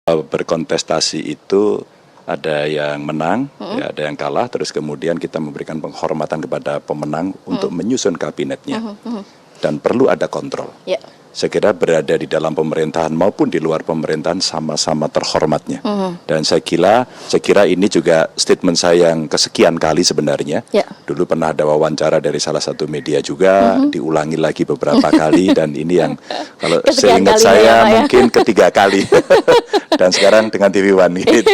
Berkontestasi itu ada yang menang, ya, ada yang kalah, terus kemudian kita memberikan penghormatan kepada pemenang untuk menyusun kabinetnya. Dan perlu ada kontrol. Saya kira berada di dalam pemerintahan maupun di luar pemerintahan sama-sama terhormatnya. Dan saya kira ini juga statement saya yang kesekian kali sebenarnya. Dulu pernah ada wawancara dari salah satu media juga, diulangi lagi beberapa kali, dan ini yang kalau seingat saya mungkin ketiga kali. Dan sekarang dengan TV One gitu.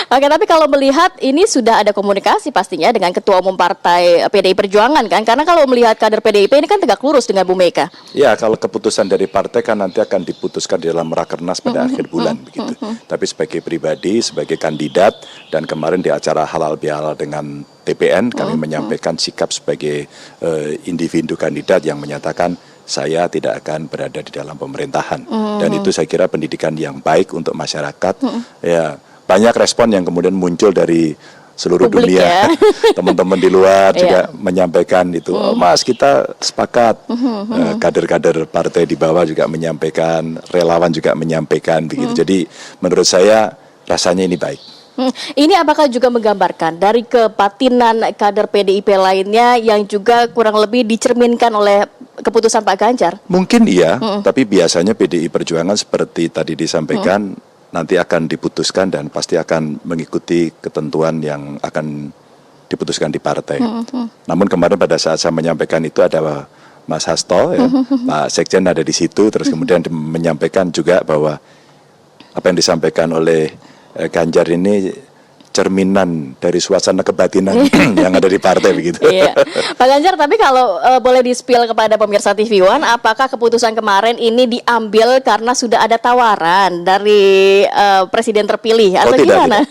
Oke, tapi kalau melihat ini sudah ada komunikasi pastinya dengan Ketua Umum Partai PDI Perjuangan kan? Karena kalau melihat kader PDIP ini kan tegak lurus dengan Bu Mega. Ya, kalau keputusan dari partai kan nanti akan diputuskan di dalam rakernas pada akhir bulan begitu. Tapi sebagai pribadi, sebagai kandidat, dan kemarin di acara halal bihalal dengan TPN kami menyampaikan sikap sebagai individu kandidat yang menyatakan saya tidak akan berada di dalam pemerintahan. Dan itu saya kira pendidikan yang baik untuk masyarakat. Ya, banyak respon yang kemudian muncul dari seluruh publik dunia, teman-teman di luar juga menyampaikan itu, oh, Mas kita sepakat, kader-kader partai di bawah juga menyampaikan, relawan juga menyampaikan begitu. Jadi menurut saya rasanya ini baik. Ini apakah juga menggambarkan dari kebatinan kader PDIP lainnya yang juga kurang lebih dicerminkan oleh keputusan Pak Ganjar? Mungkin iya, tapi biasanya PDI Perjuangan seperti tadi disampaikan, nanti akan diputuskan dan pasti akan mengikuti ketentuan yang akan diputuskan di partai. Namun kemarin pada saat saya menyampaikan itu ada Mas Hasto, ya, Pak Sekjen ada di situ, terus kemudian menyampaikan juga bahwa apa yang disampaikan oleh Ganjar ini cerminan dari suasana kebatinan yang ada di partai begitu. Iya. Pak Ganjar, tapi kalau boleh di-spill kepada pemirsa TV One, apakah keputusan kemarin ini diambil karena sudah ada tawaran dari presiden terpilih atau gimana?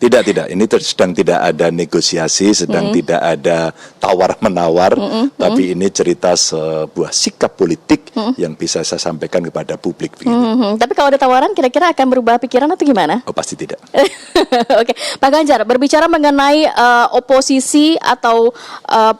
Tidak. Ini sedang tidak ada negosiasi, sedang tidak ada tawar-menawar, tapi ini cerita sebuah sikap politik yang bisa saya sampaikan kepada publik. Tapi kalau ada tawaran, kira-kira akan berubah pikiran atau gimana? Oh, pasti tidak. Oke, Pak Ganjar, berbicara mengenai oposisi atau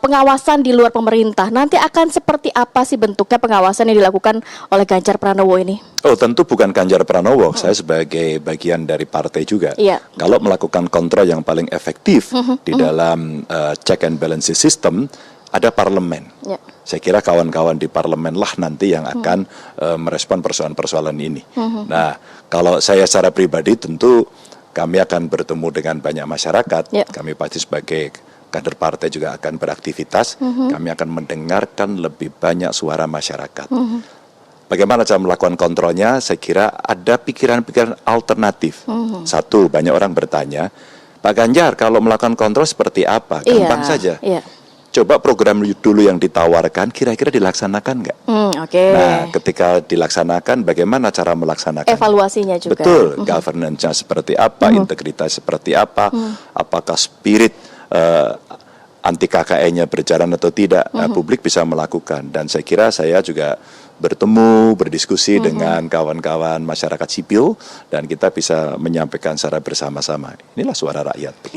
pengawasan di luar pemerintah, nanti akan seperti apa sih bentuknya pengawasan yang dilakukan oleh Ganjar Pranowo ini? Oh, tentu bukan Ganjar Pranowo, saya sebagai bagian dari partai juga. Kalau melakukan kontrol yang paling efektif di dalam check and balances system, ada parlemen. Saya kira kawan-kawan di parlemen lah nanti yang akan merespon persoalan-persoalan ini. Nah, kalau saya secara pribadi tentu kami akan bertemu dengan banyak masyarakat. Kami pasti sebagai kader partai juga akan beraktivitas. Kami akan mendengarkan lebih banyak suara masyarakat. Bagaimana cara melakukan kontrolnya? Saya kira ada pikiran-pikiran alternatif. Satu, banyak orang bertanya, Pak Ganjar kalau melakukan kontrol seperti apa? Gampang saja. Coba program dulu yang ditawarkan, kira-kira dilaksanakan nggak? Nah, ketika dilaksanakan, bagaimana cara melaksanakan? Evaluasinya juga. Betul, governance-nya seperti apa, integritas seperti apa, apakah spirit anti KKN-nya berjalan atau tidak, publik bisa melakukan. Dan saya kira saya juga bertemu, berdiskusi dengan kawan-kawan masyarakat sipil, dan kita bisa menyampaikan secara bersama-sama. Inilah suara rakyat.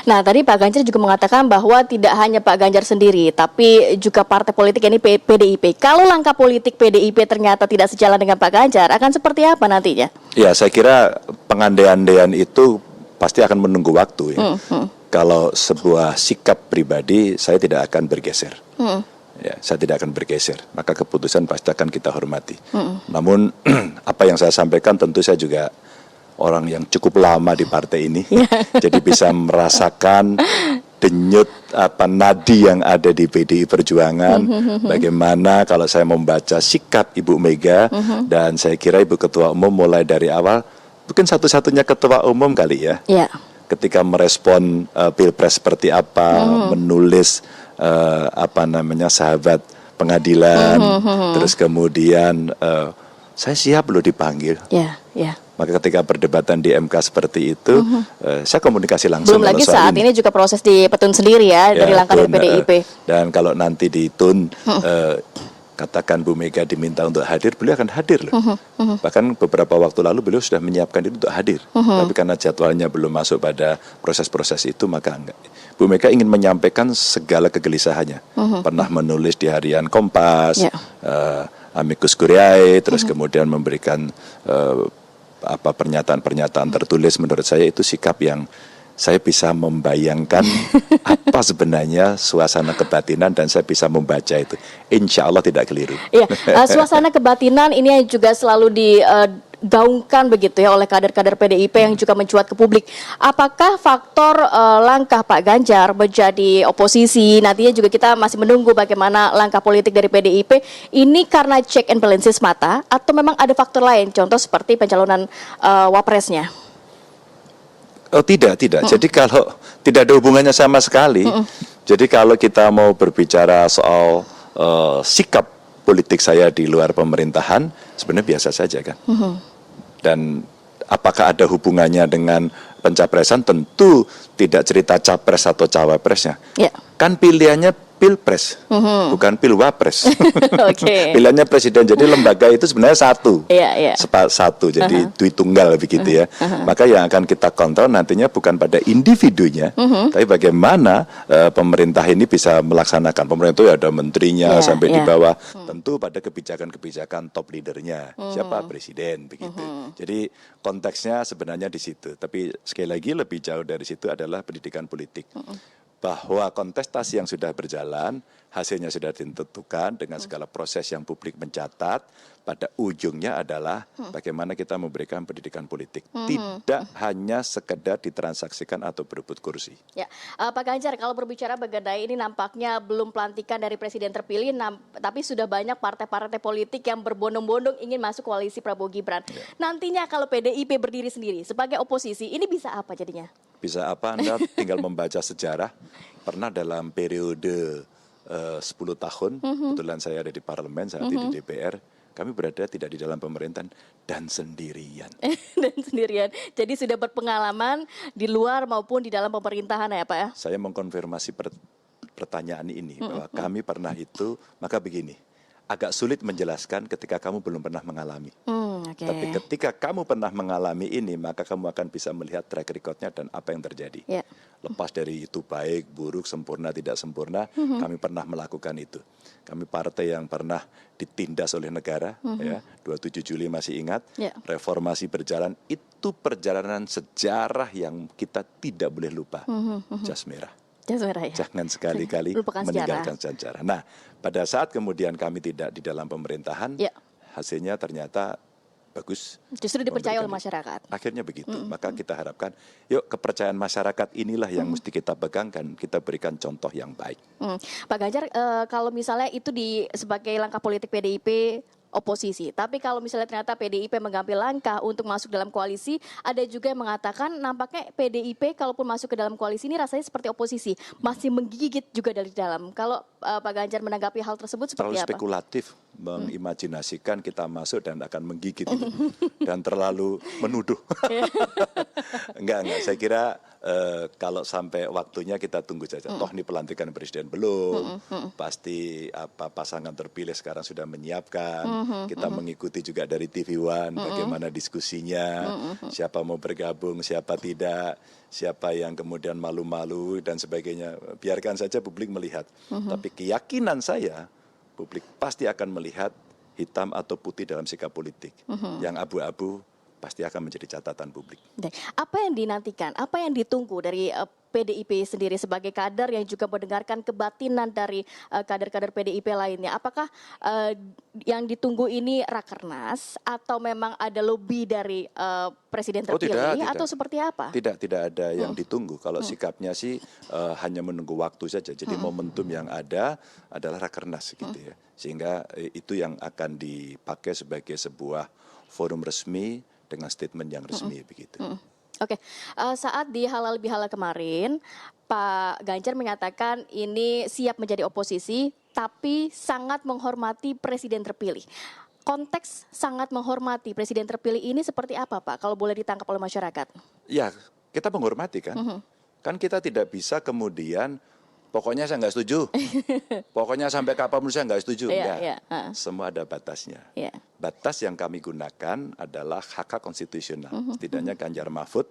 Nah, tadi Pak Ganjar juga mengatakan bahwa tidak hanya Pak Ganjar sendiri, tapi juga partai politik ini PDIP. Kalau langkah politik PDIP ternyata tidak sejalan dengan Pak Ganjar, akan seperti apa nantinya? Ya, saya kira pengandaian-andaian itu pasti akan menunggu waktu. Ya. Kalau sebuah sikap pribadi, saya tidak akan bergeser. Ya, saya tidak akan bergeser, maka keputusan pasti akan kita hormati. Namun apa yang saya sampaikan tentu saya juga orang yang cukup lama di partai ini, jadi bisa merasakan denyut nadi yang ada di PDI Perjuangan. Bagaimana kalau saya membaca sikap Ibu Mega, dan saya kira Ibu Ketua Umum mulai dari awal, mungkin satu-satunya Ketua Umum kali ya. Ketika merespon Pilpres seperti apa, menulis sahabat pengadilan, terus kemudian saya siap loh dipanggil. Maka ketika perdebatan di MK seperti itu, saya komunikasi langsung. Belum lagi saat ini juga proses di Petun sendiri ya dari langkah dari PDIP. Dan kalau nanti di Tun, katakan Bu Mega diminta untuk hadir, beliau akan hadir loh. Bahkan beberapa waktu lalu beliau sudah menyiapkan itu untuk hadir. Tapi karena jadwalnya belum masuk pada proses-proses itu, maka enggak. Bu Mega ingin menyampaikan segala kegelisahannya. Pernah menulis di harian Kompas, Amicus Curiae, terus kemudian memberikan pernyataan-pernyataan tertulis, menurut saya itu sikap yang saya bisa membayangkan apa sebenarnya suasana kebatinan dan saya bisa membaca itu. Insya Allah tidak keliru. Iya, suasana kebatinan ini juga selalu digaungkan begitu ya oleh kader-kader PDIP yang juga mencuat ke publik. Apakah faktor langkah Pak Ganjar menjadi oposisi, nantinya juga kita masih menunggu bagaimana langkah politik dari PDIP, ini karena check and balances mata atau memang ada faktor lain, contoh seperti pencalonan wapresnya? Oh tidak. Jadi kalau tidak ada hubungannya sama sekali. Jadi kalau kita mau berbicara soal sikap politik saya di luar pemerintahan, sebenarnya biasa saja kan. Dan apakah ada hubungannya dengan pencapresan? Tentu tidak cerita capres atau cawapresnya. Yeah. Kan pilihannya pilpres, bukan pilwapres. Okay. Pilihannya presiden. Jadi lembaga itu sebenarnya satu, satu. Jadi duit tunggal begitu ya. Maka yang akan kita kontrol nantinya bukan pada individunya, tapi bagaimana pemerintah ini bisa melaksanakan. Pemerintah itu ada menterinya sampai di bawah. Tentu pada kebijakan-kebijakan top leadernya, siapa presiden begitu. Jadi konteksnya sebenarnya di situ. Tapi sekali lagi lebih jauh dari situ adalah pendidikan politik. Bahwa kontestasi yang sudah berjalan, hasilnya sudah ditentukan dengan segala proses yang publik mencatat, pada ujungnya adalah bagaimana kita memberikan pendidikan politik. Tidak hanya sekedar ditransaksikan atau berebut kursi. Ya, Pak Ganjar, kalau berbicara mengenai ini nampaknya belum pelantikan dari presiden terpilih, tapi sudah banyak partai-partai politik yang berbondong-bondong ingin masuk koalisi Prabowo Gibran. Ya. Nantinya kalau PDIP berdiri sendiri sebagai oposisi, ini bisa apa jadinya? Bisa apa, Anda tinggal membaca sejarah. Pernah dalam periode 10 tahun, kebetulan saya ada di parlemen, saat ini di DPR, kami berada tidak di dalam pemerintahan dan sendirian. Dan sendirian. Jadi sudah berpengalaman di luar maupun di dalam pemerintahan ya Pak ya? Saya mengkonfirmasi pertanyaan ini, bahwa kami pernah itu, maka begini. Agak sulit menjelaskan ketika kamu belum pernah mengalami. Tapi ketika kamu pernah mengalami ini, maka kamu akan bisa melihat track record-nya dan apa yang terjadi. Lepas dari itu baik, buruk, sempurna, tidak sempurna, kami pernah melakukan itu. Kami partai yang pernah ditindas oleh negara, ya, 27 Juli masih ingat, reformasi berjalan, itu perjalanan sejarah yang kita tidak boleh lupa. Jas merah. Jangan sekali-kali meninggalkan sejarah. Nah, pada saat kemudian kami tidak di dalam pemerintahan, hasilnya ternyata bagus. Justru dipercaya oleh masyarakat. Akhirnya begitu. Maka kita harapkan, yuk kepercayaan masyarakat inilah yang mesti kita pegangkan, kita berikan contoh yang baik. Pak Ganjar, kalau misalnya itu sebagai langkah politik PDIP, oposisi. Tapi kalau misalnya ternyata PDIP mengambil langkah untuk masuk dalam koalisi, ada juga yang mengatakan nampaknya PDIP kalaupun masuk ke dalam koalisi ini rasanya seperti oposisi, masih menggigit juga dari dalam. Kalau Pak Ganjar menanggapi hal tersebut seperti terlalu apa? Spekulatif mengimajinasikan kita masuk dan akan menggigit itu. Dan terlalu menuduh. Enggak. Saya kira kalau sampai waktunya kita tunggu saja. Toh ini pelantikan presiden belum. Pasti pasangan terpilih sekarang sudah menyiapkan. Kita mengikuti juga dari TV One bagaimana diskusinya. Siapa mau bergabung, siapa tidak. Siapa yang kemudian malu-malu dan sebagainya. Biarkan saja publik melihat. Tapi keyakinan saya, publik pasti akan melihat hitam atau putih dalam sikap politik. Yang abu-abu pasti akan menjadi catatan publik. Apa yang dinantikan, apa yang ditunggu dari PDIP sendiri sebagai kader yang juga mendengarkan kebatinan dari kader-kader PDIP lainnya? Apakah yang ditunggu ini rakernas atau memang ada lobby dari presiden terpilih tidak. Atau seperti apa? Tidak ada yang ditunggu. Kalau sikapnya sih hanya menunggu waktu saja. Jadi momentum yang ada adalah rakernas gitu ya. Sehingga itu yang akan dipakai sebagai sebuah forum resmi dengan statement yang resmi begitu. Oke. Saat di Halal Bihalal kemarin, Pak Ganjar menyatakan ini siap menjadi oposisi, tapi sangat menghormati presiden terpilih. Konteks sangat menghormati presiden terpilih ini seperti apa, Pak? Kalau boleh ditangkap oleh masyarakat? Ya, kita menghormati kan. Kan kita tidak bisa kemudian pokoknya saya nggak setuju. Pokoknya sampai kapan pun saya nggak setuju. Enggak. Semua ada batasnya. Batas yang kami gunakan adalah hak konstitusional. Setidaknya Ganjar Mahfud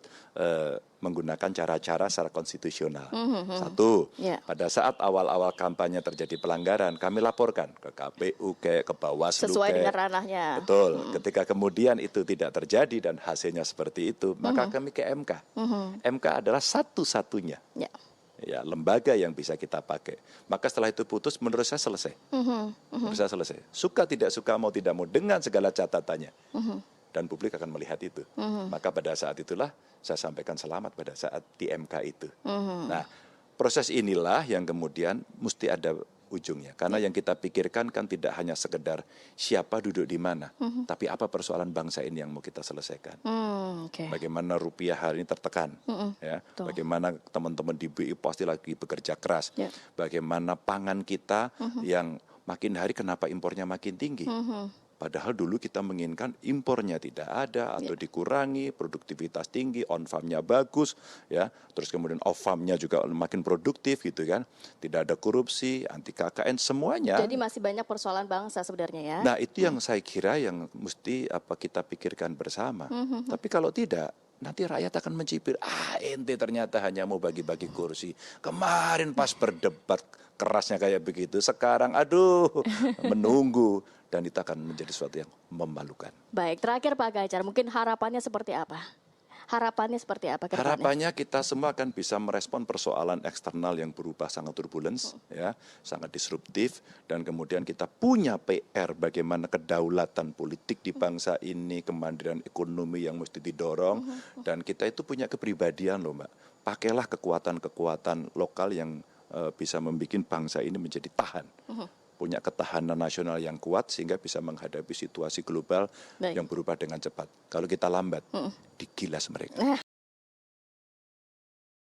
menggunakan cara-cara secara konstitusional. Satu, pada saat awal-awal kampanye terjadi pelanggaran, kami laporkan ke KPU, ke Bawaslu. Sesuai dengan ranahnya. Betul. Ketika kemudian itu tidak terjadi dan hasilnya seperti itu, maka kami ke MK. MK adalah satu-satunya lembaga yang bisa kita pakai. Maka setelah itu putus, menurut saya selesai. Menurut saya selesai. Suka tidak suka, mau tidak mau, dengan segala catatannya. Dan publik akan melihat itu. Maka pada saat itulah saya sampaikan selamat pada saat di MK itu. Nah, proses inilah yang kemudian mesti ada ujungnya. Karena yang kita pikirkan kan tidak hanya sekedar siapa duduk di mana, tapi apa persoalan bangsa ini yang mau kita selesaikan. Bagaimana rupiah hari ini tertekan, bagaimana teman-teman di BI pasti lagi bekerja keras, bagaimana pangan kita yang makin hari kenapa impornya makin tinggi. Padahal dulu kita menginginkan impornya tidak ada atau dikurangi, produktivitas tinggi, on farm-nya bagus, terus kemudian off farm-nya juga makin produktif gitu kan, tidak ada korupsi, anti KKN, semuanya. Jadi masih banyak persoalan bangsa sebenarnya ya. Nah itu yang saya kira yang mesti kita pikirkan bersama. Tapi kalau tidak, nanti rakyat akan mencibir, ente ternyata hanya mau bagi-bagi kursi. Kemarin pas berdebat kerasnya kayak begitu, sekarang aduh menunggu. Dan itu akan menjadi sesuatu yang memalukan. Baik, terakhir Pak Ganjar, mungkin harapannya seperti apa? Harapannya seperti apa? Harapannya kita semua akan bisa merespon persoalan eksternal yang berubah sangat turbulence, sangat disruptif, dan kemudian kita punya PR bagaimana kedaulatan politik di bangsa ini, kemandirian ekonomi yang mesti didorong, dan kita itu punya kepribadian loh Mbak. Pakailah kekuatan-kekuatan lokal yang bisa membuat bangsa ini menjadi tahan. Punya ketahanan nasional yang kuat sehingga bisa menghadapi situasi global yang berubah dengan cepat. Kalau kita lambat, digilas mereka.